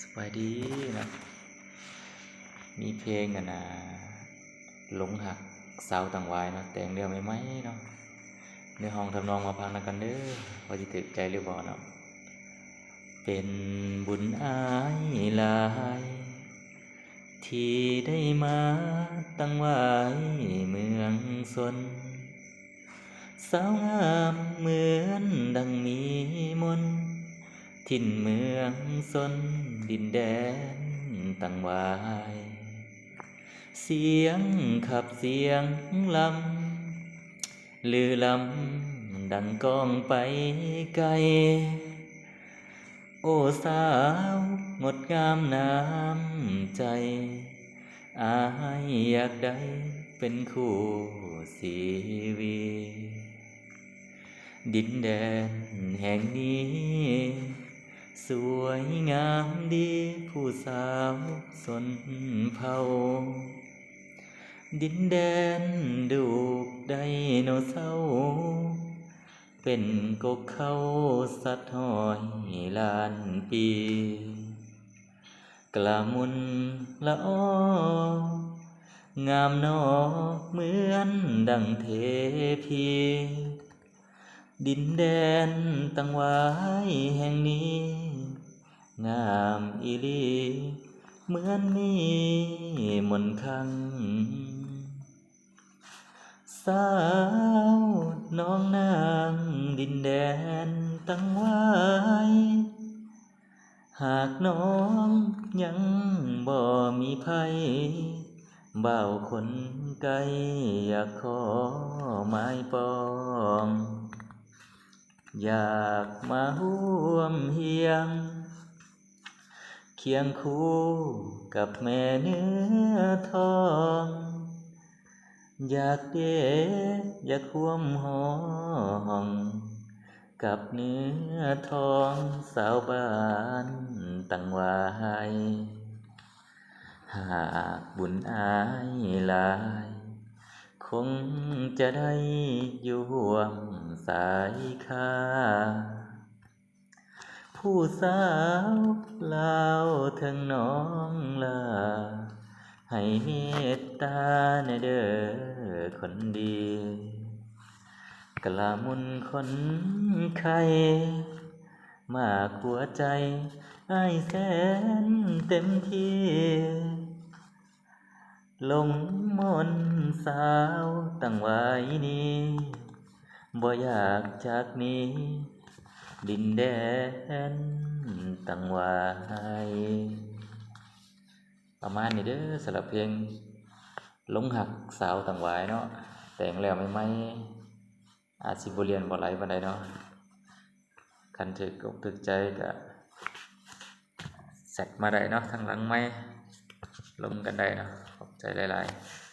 สบายดีนะมีเพลงกันนะหลงหักสาวต่างวายเนาะแต่งเดียวไม่ไหมเนาะเนื้อห้องทำนองมาพังกันเด้อพอจะถึกใจหรือบ่เนาะเป็นบุญอายหลายที่ได้มาตั้งไว้เมืองสนสาวงามเหมือนดังมีมนต์ถิ่นเมืองสนดินแดนตั้งไว้เสียงขับเสียงลำลือลำดังก้องไปไกลโอ้สาวงดงามน้ำใจอายอยากได้เป็นคู่ชีวิตดินแดนแห่งนี้สวยงามดีผู้สาวสนเผ่าดินแดนดูกไดโนเสาร์เป็นกกเขาสัตว์ห้อยล้านปีกละมุนละอ้องามนอเหมือนดังเทพีดินแดนตั้งไว้แห่งนี้งามอีหลีเหมือนมีมนต์ขลังสาวน้องนางดินแดนตั้งไว้หากน้องยังบ่มีภัยบ่าวคนไกลอยากขอไม้ปองอยากมาร่วมเฮียงเคียงคู่กับแม่เนื้อทองอยากเดอยากควมหองกับเนื้อทองสาวบ้านตั้งไว้หากบุญอายหลายคงจะได้อยู่ห่วงสายคาผู้สาวลาวถึงน้องลาให้เมตตาในเด้อคนดีกละมุนคนไข้มากหัวใจอ้ายแสนเต็มที่หลงมนต์สาวตั้งไว้นี้บ่อยากจากนี้ดินแดนตั้งไว้ประมาณนี้เด้อสำหรับเพลงหลงหักสาวต่างวายเนาะแต่งแล้วไม่อาจสิบ่เรียนบ่ไหลปานใดเนาะคันถึกอกถึกใจก็แซกมาได้เนาะทางหลังไม้ลงกันได้เนาะขอบใจหลายๆ